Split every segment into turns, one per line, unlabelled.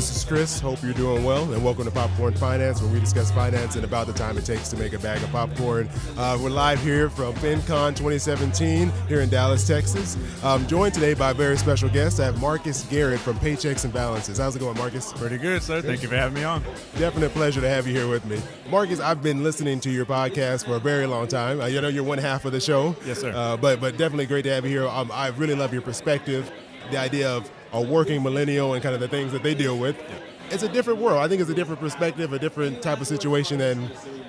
this is Chris. Hope you're doing well, and welcome to Popcorn Finance, where we discuss finance and about the time it takes to make a bag of popcorn. We're live here from FinCon 2017 here in Dallas, Texas. I'm joined today by a very special guest. I have Marcus Garrett from Paychecks and Balances. How's it going, Marcus?
Pretty good, sir. Thank you for having me on.
Definite pleasure to have you here with me. Marcus, I've been listening to your podcast for a very long time. I know you're one half of the show.
Yes, sir.
But definitely great to have you here. I really love your perspective, the idea of a working millennial and kind of the things that they deal with.
Yeah.
It's a different world. I think it's a different perspective, a different type of situation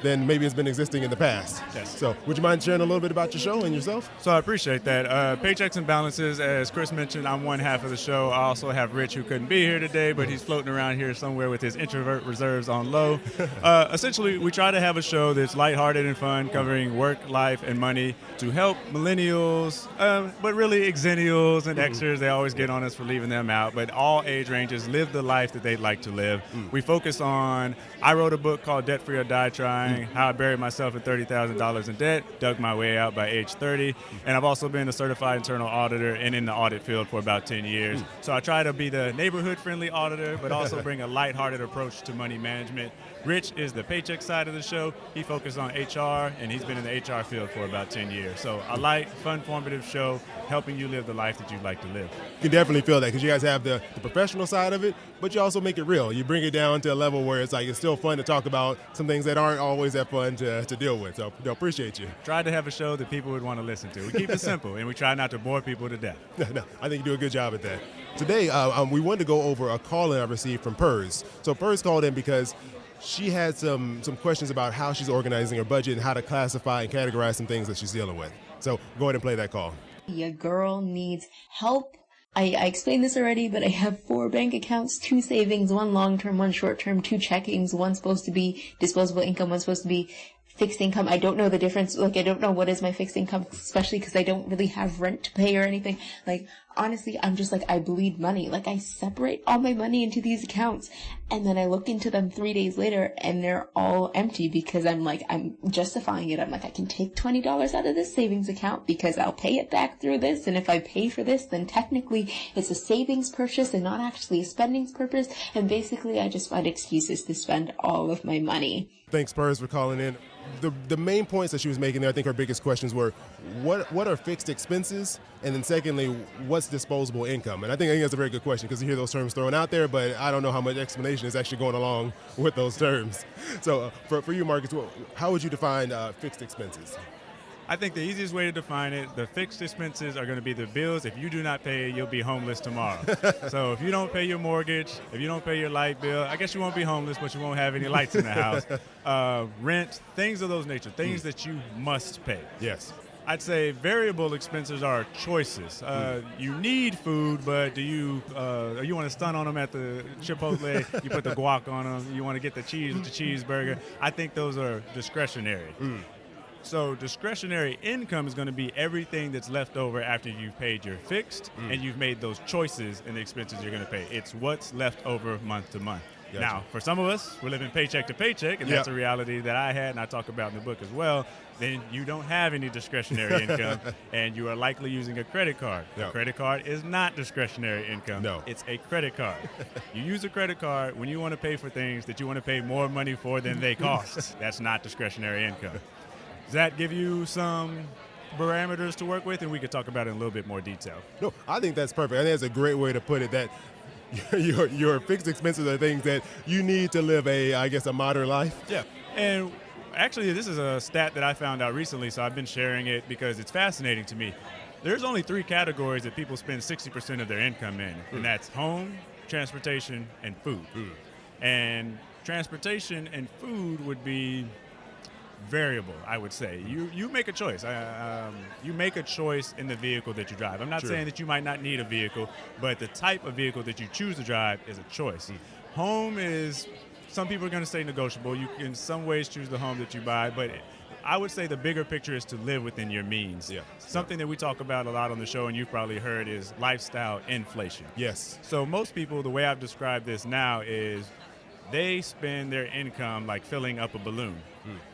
than maybe has been existing in the past.
Yes.
So would you mind sharing a little bit about your show and yourself?
So I appreciate that. Paychecks and Balances, as Chris mentioned, I'm one half of the show. I also have Rich, who couldn't be here today, but he's floating around here somewhere with his introvert reserves on low. Essentially, we try to have a show that's lighthearted and fun, covering work, life, and money to help millennials, but really exennials and Xers. They always get on us for leaving them out, but all age ranges live the life that they'd like to live. We focus on, I wrote a book called Debt Free or Die Trying, how I buried myself in $30,000 in debt, dug my way out by age 30, and I've also been a certified internal auditor and in the audit field for about 10 years. So I try to be the neighborhood-friendly auditor, but also bring a lighthearted approach to money management. Rich is the paycheck side of the show. He focuses on HR, and he's been in the HR field for about 10 years. So a light, fun, formative show, helping you live the life that you'd like to live.
You can definitely feel that because you guys have the professional side of it, but you also make it real. You bring it down to a level where it's still fun to talk about some things that aren't always that fun to deal with. So I appreciate you.
Try to have a show that people would want to listen to. We keep it simple, and we try not to bore people to death.
No, I think you do a good job at that. Today, we wanted to go over a call-in I received from Pers. So Pers called in because she had some questions about how she's organizing her budget and how to classify and categorize some things that she's dealing with. So go ahead and play that call.
Your girl needs help. I explained this already, but I have 4 bank accounts, 2 savings, 1 long-term, 1 short-term, 2 checkings, 1 supposed to be disposable income, 1 supposed to be fixed income. I don't know the difference. I don't know what is my fixed income, especially because I don't really have rent to pay or anything. Honestly, I'm just I bleed money. I separate all my money into these accounts, and then I look into them 3 days later, and they're all empty because I'm justifying it. I can take $20 out of this savings account because I'll pay it back through this, and if I pay for this, then technically it's a savings purchase and not actually a spending purpose, and basically I just find excuses to spend all of my money.
Thanks, Pers, for calling in. The main points that she was making there, I think her biggest questions were, what are fixed expenses? And then secondly, what's disposable income? And I think that's a very good question because you hear those terms thrown out there, but I don't know how much explanation is actually going along with those terms. So for you, Marcus, how would you define fixed expenses?
I think the easiest way to define it, the fixed expenses are going to be the bills. If you do not pay, you'll be homeless tomorrow. So if you don't pay your mortgage, if you don't pay your light bill, I guess you won't be homeless, but you won't have any lights in the house. Rent, things of those nature, things that you must pay.
Yes.
I'd say variable expenses are choices. You need food, but do you want to stun on them at the Chipotle? You put the guac on them. You want to get the cheese with the cheeseburger. I think those are discretionary. So discretionary income is going to be everything that's left over after you've paid your fixed and you've made those choices in the expenses you're going to pay. It's what's left over month to month. Gotcha. Now, for some of us, we're living paycheck to paycheck, and that's a reality that I had and I talk about in the book as well. Then you don't have any discretionary income, and you are likely using a credit card. A credit card is not discretionary income.
No.
It's a credit card. You use a credit card when you want to pay for things that you want to pay more money for than they cost. That's not discretionary income. Does that give you some parameters to work with? And we could talk about it in a little bit more detail.
No, I think that's perfect. I think that's a great way to put it, that your fixed expenses are things that you need to live a modern life.
Yeah. And actually, this is a stat that I found out recently, so I've been sharing it because it's fascinating to me. There's only 3 categories that people spend 60% of their income in, and that's home, transportation, and food. And transportation and food would be variable, I would say. You make a choice. You make a choice in the vehicle that you drive. I'm not saying that you might not need a vehicle, but the type of vehicle that you choose to drive is a choice. Home is, some people are going to say negotiable. You can in some ways choose the home that you buy, but I would say the bigger picture is to live within your means. Something that we talk about a lot on the show, and you've probably heard, is lifestyle inflation.
Yes.
So most people, the way I've described this now is they spend their income like filling up a balloon.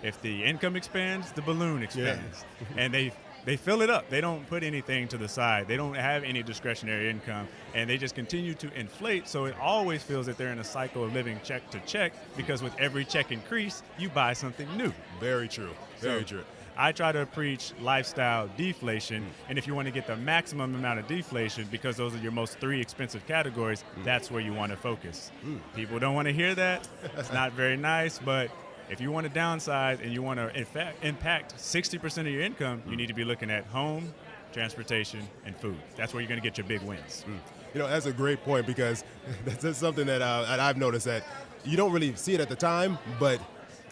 If the income expands, the balloon expands. And they they fill it up. They don't put anything to the side. They don't have any discretionary income, and they just continue to inflate. So it always feels that they're in a cycle of living check to check, because with every check increase, you buy something new.
Very true. Very true.
I try to preach lifestyle deflation, and if you want to get the maximum amount of deflation, because those are your most 3 expensive categories, that's where you want to focus. People don't want to hear that. It's not very nice, but if you want to downsize and you want to, in fact, impact 60% of your income, you need to be looking at home, transportation, and food. That's where you're going to get your big wins.
You know, that's a great point, because that's something that I've noticed, that you don't really see it at the time, but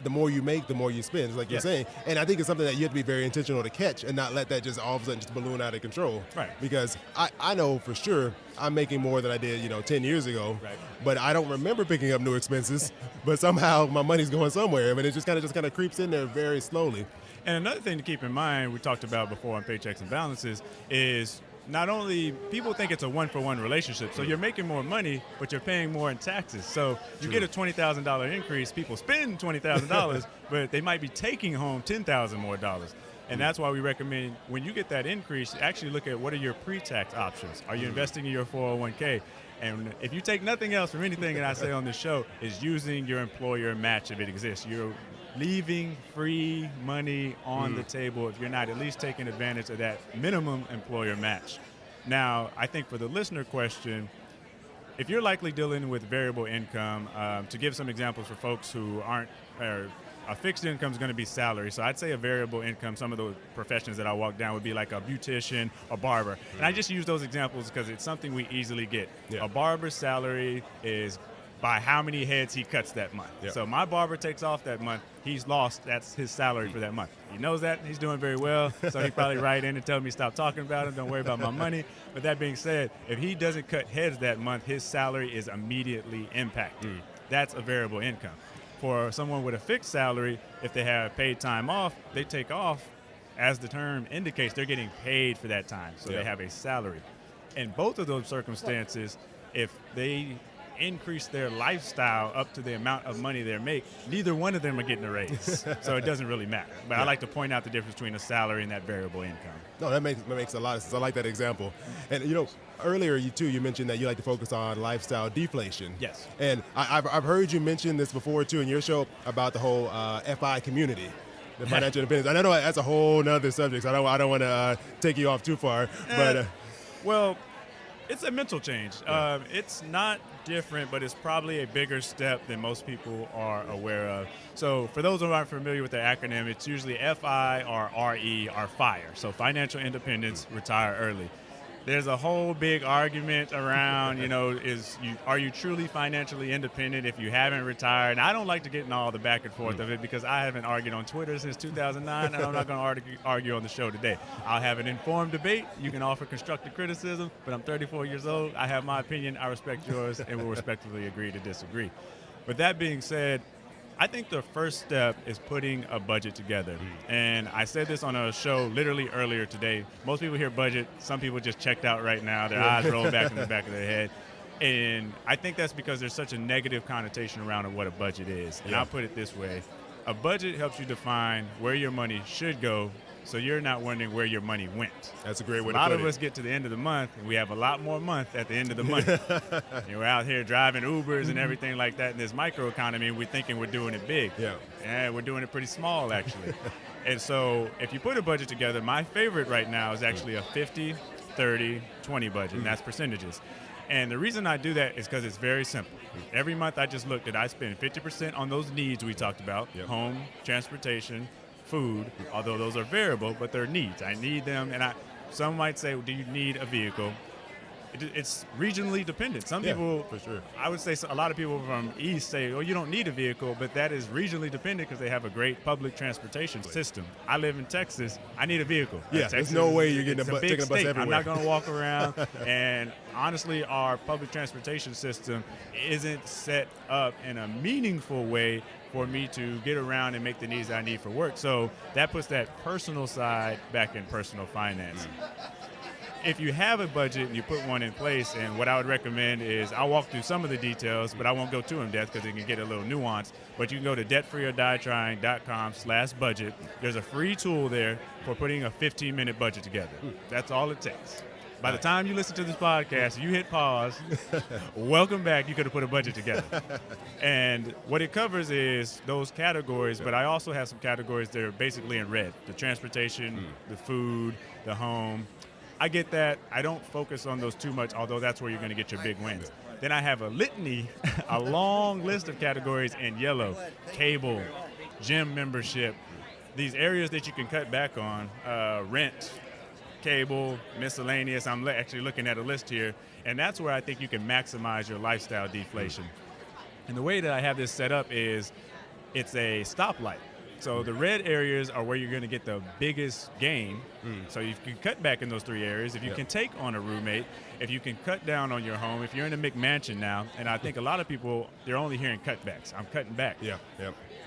the more you make, the more you spend, it's like you're saying. And I think it's something that you have to be very intentional to catch and not let that just all of a sudden just balloon out of control.
Right.
Because I know for sure I'm making more than I did, 10 years ago.
Right.
But I don't remember picking up new expenses. But somehow my money's going somewhere. I mean, it just kind of creeps in there very slowly.
And another thing to keep in mind, we talked about before on Paychecks and Balances, is not only people think it's a one-for-one relationship, so you're making more money, but you're paying more in taxes. So you get a $20,000 increase, people spend $20,000, but they might be taking home $10,000 more dollars. And that's why we recommend, when you get that increase, actually look at what are your pre-tax options. Are you investing in your 401k? And if you take nothing else from anything that I say on this show, is using your employer match if it exists. You're leaving free money on the table if you're not at least taking advantage of that minimum employer match. Now, I think for the listener question, if you're likely dealing with variable income, to give some examples for folks who aren't, a fixed income is going to be salary. So I'd say a variable income, some of the professions that I walk down would be like a beautician, a barber. And I just use those examples because it's something we easily get.
Yeah.
A barber's salary is by how many heads he cuts that month.
Yep.
So my barber takes off that month, he's lost, that's his salary for that month. He knows that, he's doing very well, so he probably write in and tell me stop talking about him, don't worry about my money. But that being said, if he doesn't cut heads that month, his salary is immediately impacted. That's a variable income. For someone with a fixed salary, if they have paid time off, they take off, as the term indicates, they're getting paid for that time, so they have a salary. In both of those circumstances, if they increase their lifestyle up to the amount of money they make, neither one of them are getting a raise. So it doesn't really matter. But I like to point out the difference between a salary and that variable income.
No, that makes a lot of sense. I like that example. And earlier you mentioned that you like to focus on lifestyle deflation.
Yes.
And I've heard you mention this before too in your show about the whole FI community, the financial independence. And I know that's a whole nother subject, so I don't want to take you off too far. But
well, it's a mental change. It's not different, but it's probably a bigger step than most people are aware of. So for those who aren't familiar with the acronym, it's usually FI or RE or FIRE. So financial independence, retire early. There's a whole big argument around, are you truly financially independent if you haven't retired? And I don't like to get in all the back and forth of it because I haven't argued on Twitter since 2009, and I'm not going to argue on the show today. I'll have an informed debate. You can offer constructive criticism, but I'm 34 years old. I have my opinion. I respect yours, and we'll respectfully agree to disagree. But that being said, I think the first step is putting a budget together. And I said this on a show literally earlier today. Most people hear budget. Some people just checked out right now. Their eyes roll back in the back of their head. And I think that's because there's such a negative connotation around what a budget is. And I'll put it this way. A budget helps you define where your money should go, so you're not wondering where your money went.
That's a great way to put it.
A lot of us get to the end of the month, and we have a lot more month at the end of the month. And we're out here driving Ubers and everything like that in this microeconomy, and we're thinking we're doing it big. Yeah, we're doing it pretty small, actually. And so if you put a budget together, my favorite right now is actually a 50, 30, 20 budget, and that's percentages. And the reason I do that is because it's very simple. Every month I just looked at, I spend 50% on those needs we talked about, home, transportation, food, although those are variable, but they're needs. I need them, and some might say, well, do you need a vehicle? It's regionally dependent. Some people,
for sure.
I would say a lot of people from East say, oh, you don't need a vehicle, but that is regionally dependent because they have a great public transportation system. I live in Texas. I need a vehicle.
Yeah,
Texas,
there's no way you're getting
taking
a bus everywhere.
I'm not going to walk around. And honestly, our public transportation system isn't set up in a meaningful way for me to get around and make the needs I need for work. So that puts that personal side back in personal finance. if you have a budget and you put one in place, and what I would recommend is I'll walk through some of the details, but I won't go too in depth because it can get a little nuanced. But you can go to debtfreeordieTrying.com/budget. There's a free tool there for putting a 15-minute budget together. That's all it takes. By the time you listen to this podcast, you hit pause, welcome back, you could have put a budget together. And what it covers is those categories, but I also have some categories that are basically in red. The transportation, the food, the home. I get that. I don't focus on those too much, although that's where you're going to get your big wins. Then I have a litany, a long list of categories in yellow: cable, gym membership, these areas that you can cut back on, rent, cable, miscellaneous. I'm actually looking at a list here, and that's where I think you can maximize your lifestyle deflation. And the way that I have this set up is it's a stoplight. So the red areas are where you're going to get the biggest gain. So you can cut back in those 3 areas. If you can take on a roommate, if you can cut down on your home, if you're in a McMansion now, and I think a lot of people, they're only hearing cutbacks. I'm cutting back.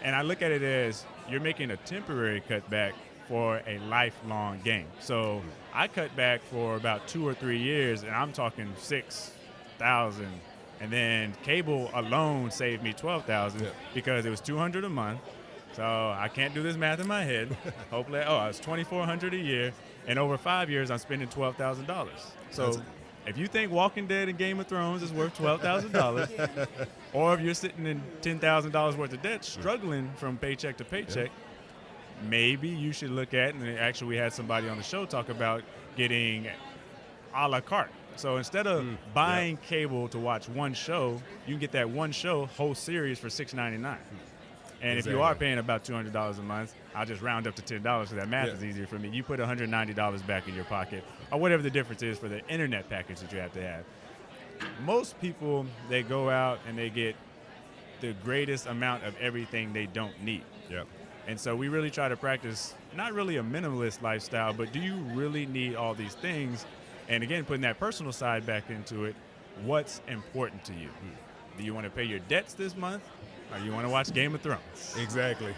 And I look at it as you're making a temporary cutback for a lifelong gain. So I cut back for about 2 or 3 years, and I'm talking $6,000. And then cable alone saved me $12,000 because it was $200 a month. So I can't do this math in my head. Hopefully, it's $2,400 a year, and over 5 years, I'm spending $12,000. So if you think Walking Dead and Game of Thrones is worth $12,000, or if you're sitting in $10,000 worth of debt, struggling from paycheck to paycheck, maybe you should look at, and actually we had somebody on the show talk about getting a la carte. So instead of buying cable to watch one show, you can get that one show, whole series for $6.99. And if you are paying about $200 a month, I'll just round up to $10 so that math is easier for me. You put $190 back in your pocket, or whatever the difference is for the internet package that you have to have. Most people, they go out and they get the greatest amount of everything they don't need. And so we really try to practice not really a minimalist lifestyle, but do you really need all these things? And again, putting that personal side back into it, what's important to you? Do you want to pay your debts this month, or you want to watch Game of Thrones?
Exactly.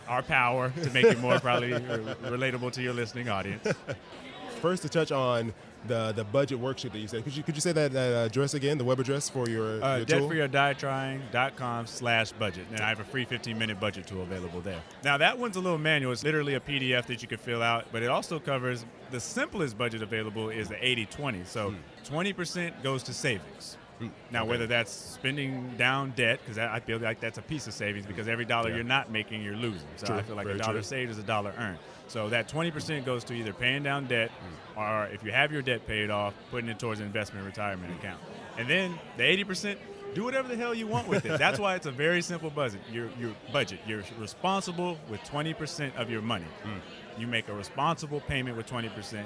Our power to make it more probably relatable to your listening audience.
First, to touch on the budget worksheet that you said. Could you say that address again, the web address for your tool?
DebtfreeordieTrying.com/budget. And I have a free 15-minute budget tool available there. Now, that one's a little manual. It's literally a PDF that you can fill out, but it also covers the simplest budget available is the 80-20. So 20% goes to savings. Now, whether that's spending down debt, because I feel like that's a piece of savings, because every dollar you're not making, you're losing. So I feel like a dollar saved is a dollar earned. So that 20% goes to either paying down debt, or if you have your debt paid off, putting it towards an investment retirement account. And then the 80%, do whatever the hell you want with it. That's why it's a very simple budget. Your budget. You're responsible with 20% of your money. You make a responsible payment with 20%.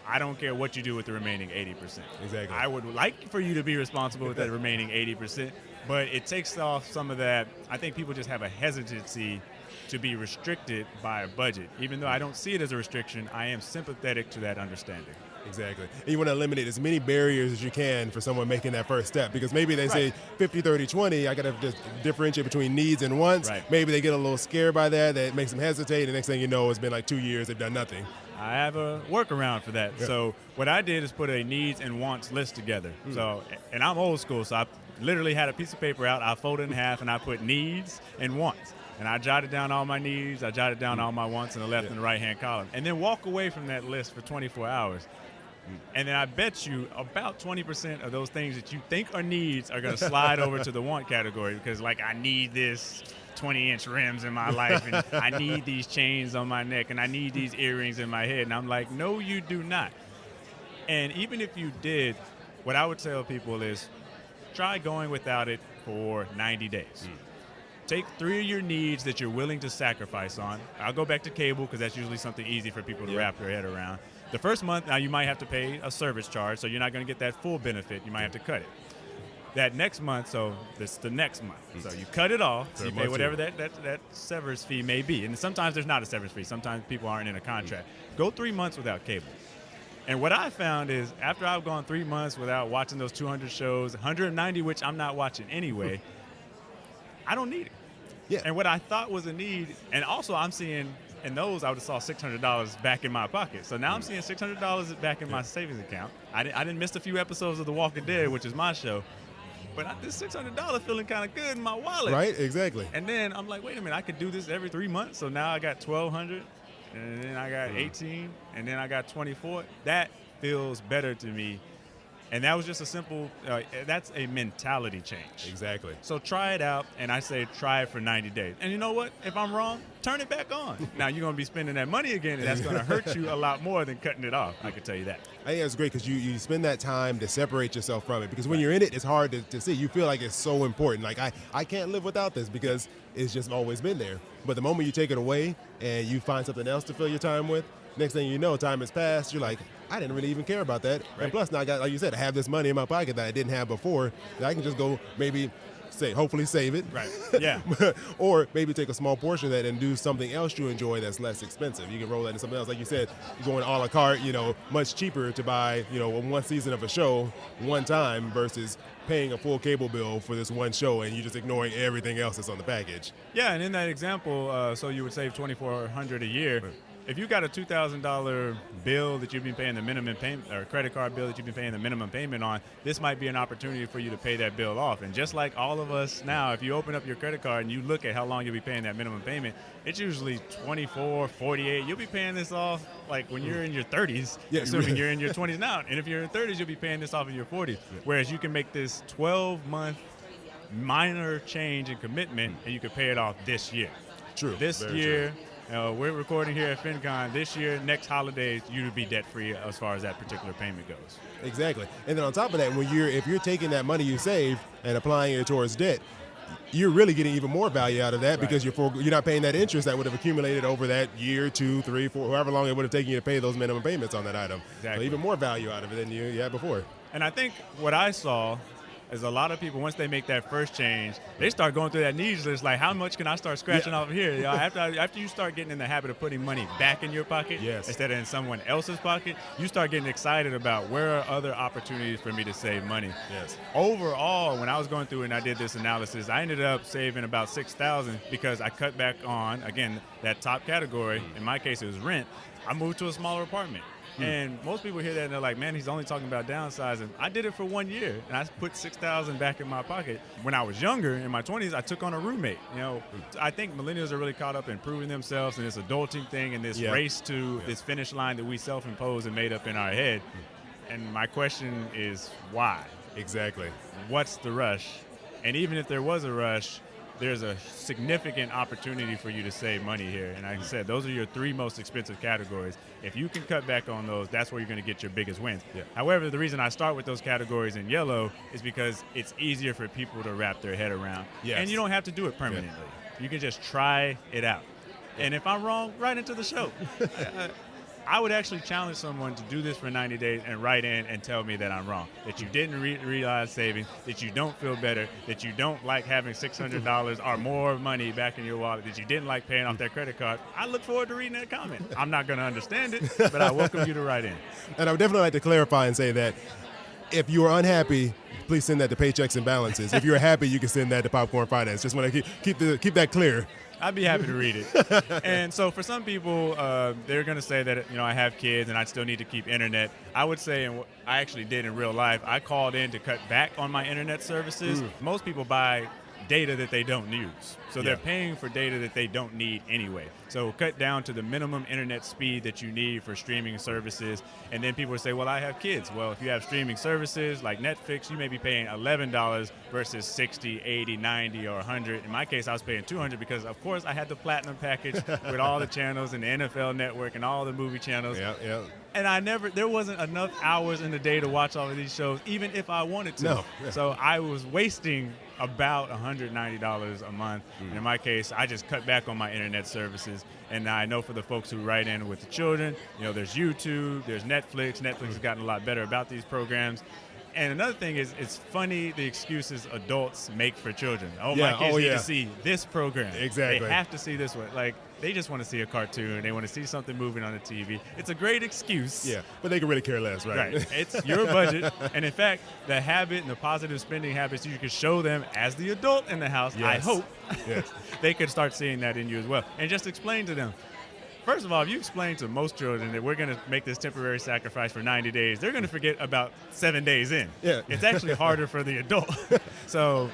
I don't care what you do with the remaining 80%.
Exactly.
I would like for you to be responsible with that remaining 80%, but it takes off some of that. I think people just have a hesitancy to be restricted by a budget. Even though I don't see it as a restriction, I am sympathetic to that understanding.
Exactly. And you want to eliminate as many barriers as you can for someone making that first step, because maybe they say 50, 30, 20, I got to just differentiate between needs and wants. Maybe they get a little scared by that. That makes them hesitate. The next thing you know, it's been like 2 years, they've done nothing.
I have a workaround for that. So what I did is put a needs and wants list together. So, and I'm old school, so I literally had a piece of paper out, I folded it in half, and I put needs and wants. And I jotted down all my needs, I jotted down all my wants in the left and the right-hand column. And then walk away from that list for 24 hours. And then I bet you about 20% of those things that you think are needs are going to slide over to the want category, because, like, I need this 20-inch rims in my life, and I need these chains on my neck, and I need these earrings in my head. And I'm like, no, you do not. And even if you did, what I would tell people is try going without it for 90 days. Take 3 of your needs that you're willing to sacrifice on. I'll go back to cable, because that's usually something easy for people to wrap their head around. The first month, now you might have to pay a service charge, so you're not going to get that full benefit. You might have to cut it. That next month, so this is the next month. So you cut it off, so you pay whatever that severance fee may be. And sometimes there's not a severance fee. Sometimes people aren't in a contract. Go 3 months without cable. And what I found is after I've gone 3 months without watching those 200 shows, 190 which I'm not watching anyway, I don't need it. And what I thought was a need, and also I'm seeing And those I would have saw $600 back in my pocket. So now I'm seeing $600 back in my savings account. I didn't miss a few episodes of The Walking Dead, which is my show. But this $600 feeling kind of good in my wallet.
Right, exactly.
And then I'm like, wait a minute, I could do this every 3 months. So now I got $1,200, and then I got $18, and then I got $24. That feels better to me. And that was just a simple, that's a mentality change.
Exactly.
So try it out, and I say try it for 90 days. And you know what? If I'm wrong, turn it back on. Now you're going to be spending that money again, and that's going to hurt you a lot more than cutting it off. I can tell you that.
I think that's great because you spend that time to separate yourself from it, because when you're in it, it's hard to see. You feel like it's so important. Like, I can't live without this because it's just always been there. But the moment you take it away and you find something else to fill your time with, next thing you know, time has passed. You're like, I didn't really even care about that. Right. And plus, now I got, like you said, I have this money in my pocket that I didn't have before that I can just go hopefully save it.
Right. Yeah.
Or maybe take a small portion of that and do something else you enjoy that's less expensive. You can roll that into something else. Like you said, going a la carte, much cheaper to buy, one season of a show one time versus paying a full cable bill for this one show and you just ignoring everything else that's on the package.
Yeah, and in that example, so you would save $2,400 a year. Right. If you got a $2,000 bill that you've been paying the minimum payment, or credit card bill that you've been paying the minimum payment on, this might be an opportunity for you to pay that bill off. And just like all of us now, if you open up your credit card and you look at how long you'll be paying that minimum payment, it's usually 24, 48. You'll be paying this off like when you're in your 30s, assuming you're in your 20s now. And if you're in your 30s, you'll be paying this off in your 40s. Whereas you can make this 12-month minor change in commitment and you can pay it off this year.
True.
This year. We're recording here at FinCon. This year, next holidays, you would be debt-free as far as that particular payment goes.
Exactly. And then on top of that, if you're taking that money you saved and applying it towards debt, you're really getting even more value out of that because you're not paying that interest that would have accumulated over that year, 2, 3, 4, however long it would have taken you to pay those minimum payments on that item.
Exactly.
So even more value out of it than you had before.
And I think what I saw is a lot of people, once they make that first change, they start going through that needs list, like how much can I start scratching off here? After you start getting in the habit of putting money back in your pocket instead of in someone else's pocket, you start getting excited about where are other opportunities for me to save money.
Yes.
Overall, when I was going through and I did this analysis, I ended up saving about $6,000 because I cut back on, again, that top category. In my case, it was rent. I moved to a smaller apartment. And most people hear that and they're like, man, he's only talking about downsizing. I did it for 1 year, and I put $6,000 back in my pocket. When I was younger, in my 20s, I took on a roommate. I think millennials are really caught up in proving themselves and this adulting thing and this race to this finish line that we self-impose and made up in our head. And my question is, why?
Exactly.
What's the rush? And even if there was a rush, there's a significant opportunity for you to save money here. And like I said, those are your 3 most expensive categories. If you can cut back on those, that's where you're going to get your biggest wins. Yeah. However, the reason I start with those categories in yellow is because it's easier for people to wrap their head around. Yes. And you don't have to do it permanently. You can just try it out. And if I'm wrong, write into the show. I would actually challenge someone to do this for 90 days and write in and tell me that I'm wrong, that you didn't realize saving, that you don't feel better, that you don't like having $600 or more money back in your wallet, that you didn't like paying off that credit card. I look forward to reading that comment. I'm not going to understand it, but I welcome you to write in.
And I would definitely like to clarify and say that if you are unhappy, please send that to Paychecks and Balances. If you're happy, you can send that to Popcorn Finance. Just want to keep that clear.
I'd be happy to read it. And so for some people, they're going to say that, I have kids and I still need to keep internet. I would say, and what I actually did in real life, I called in to cut back on my internet services. Most people buy data that they don't use. So they're paying for data that they don't need anyway. So cut down to the minimum internet speed that you need for streaming services. And then people would say, well, I have kids. Well, if you have streaming services like Netflix, you may be paying $11 versus $60, $80, $90, or $100. In my case, I was paying $200 because, of course, I had the platinum package with all the channels and the NFL Network and all the movie channels.
Yeah.
And there wasn't enough hours in the day to watch all of these shows, even if I wanted to.
No.
So I was wasting about $190 a month. And in my case, I just cut back on my internet services. And I know for the folks who write in with the children, there's YouTube, there's Netflix. Netflix has gotten a lot better about these programs. And another thing is, it's funny the excuses adults make for children. My kids need to see this program.
Exactly.
They have to see this one. Like, they just want to see a cartoon. They want to see something moving on the TV. It's a great excuse.
Yeah, but they can really care less, right?
It's your budget. And in fact, the habit and the positive spending habits you can show them as the adult in the house, I hope, they could start seeing that in you as well. And just explain to them, First of all, if you explain to most children that we're going to make this temporary sacrifice for 90 days, they're going to forget about 7 days in.
Yeah.
It's actually harder for the adult. So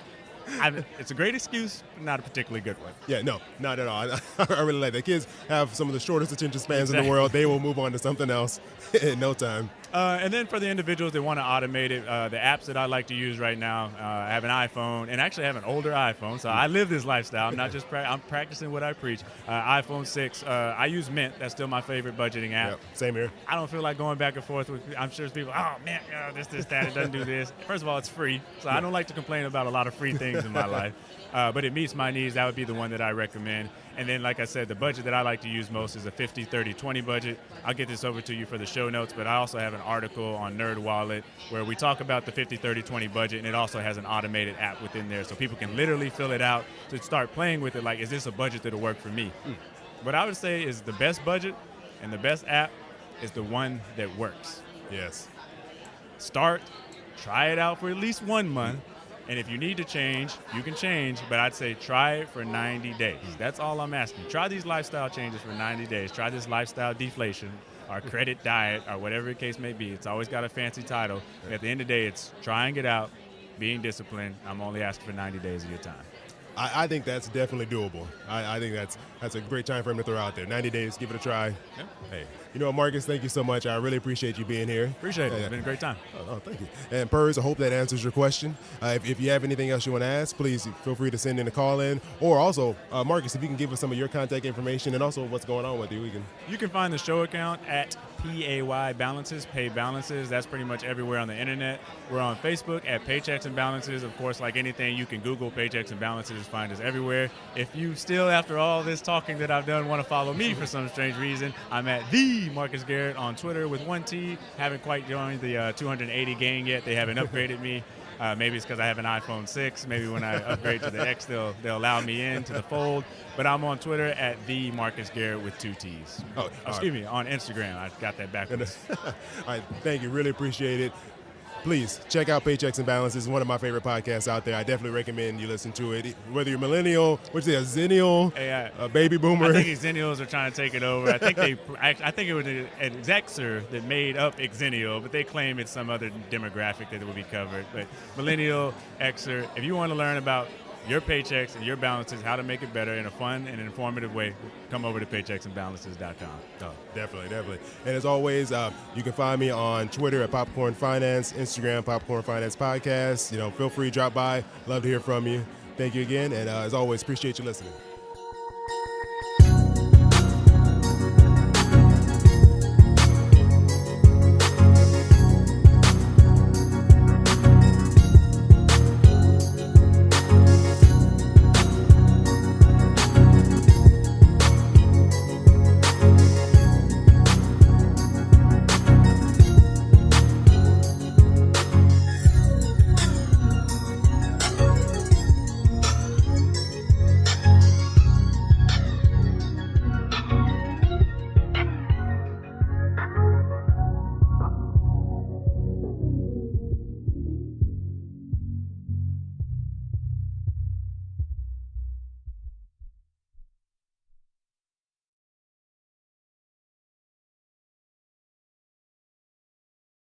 it's a great excuse, but not a particularly good one.
Yeah, no, not at all. I really like that. Kids have some of the shortest attention spans in
Exactly.
the world. They will move on to something else in no time.
And then for the individuals that want to automate it, the apps that I like to use right now, I have an iPhone, and actually I have an older iPhone, so I live this lifestyle. I'm not just I'm practicing what I preach. iPhone 6, I use Mint. That's still my favorite budgeting app.
Yep, same here.
I don't feel like going back and forth with, I'm sure people, oh, man, this, that, it doesn't do this. First of all, it's free, so I don't like to complain about a lot of free things in my life. But it meets my needs. That would be the one that I recommend. And then, like I said, the budget that I like to use most is a 50-30-20 budget. I'll get this over to you for the show notes, but I also have an article on NerdWallet where we talk about the 50-30-20 budget, and it also has an automated app within there so people can literally fill it out to start playing with it, like, is this a budget that'll work for me? What I would say is the best budget and the best app is the one that works.
Yes.
Start, try it out for at least 1 month. And if you need to change, you can change, but I'd say try it for 90 days. That's all I'm asking. Try these lifestyle changes for 90 days. Try this lifestyle deflation or credit diet or whatever the case may be. It's always got a fancy title. But at the end of the day, it's trying it out, being disciplined. I'm only asking for 90 days of your time.
I think that's definitely doable. I think that's a great time frame to throw out there. 90 days, give it a try.
Yep.
Hey, you know what, Marcus, thank you so much. I really appreciate you being here.
Appreciate it. It's been a great time.
Oh, thank you. And Purrs, I hope that answers your question. If you have anything else you want to ask, please feel free to send in a call in. Or also, Marcus, if you can give us some of your contact information and also what's going on with you,
You can find the show account at PAY Balances, Pay Balances. That's pretty much everywhere on the internet. We're on Facebook at Paychecks and Balances. Of course, like anything, you can Google Paychecks and Balances, find us everywhere. If you still, after all this talking that I've done, want to follow me for some strange reason, I'm at the Marcus Garrett on Twitter with 1 T. Haven't quite joined the 280 gang yet. They haven't upgraded me. Maybe it's because I have an iPhone 6. Maybe when I upgrade to the X, they'll allow me into the fold. But I'm on Twitter at the Marcus Garrett with 2 T's. Excuse me, on Instagram. I got that backwards.
All right, thank you. Really appreciate it. Please check out Paychecks and Balances. It's one of my favorite podcasts out there. I definitely recommend you listen to it. Whether you're millennial, which is a zennial, a baby boomer.
I think these Xennials are trying to take it over. I think it was an Xer that made up Xennial, but they claim it's some other demographic that will be covered. But millennial, Xer, if you want to learn about your paychecks and your balances, how to make it better in a fun and informative way, come over to paychecksandbalances.com.
Oh, definitely. And as always, you can find me on Twitter at Popcorn Finance, Instagram, Popcorn Finance Podcast. Feel free to drop by. Love to hear from you. Thank you again. And as always, appreciate you listening.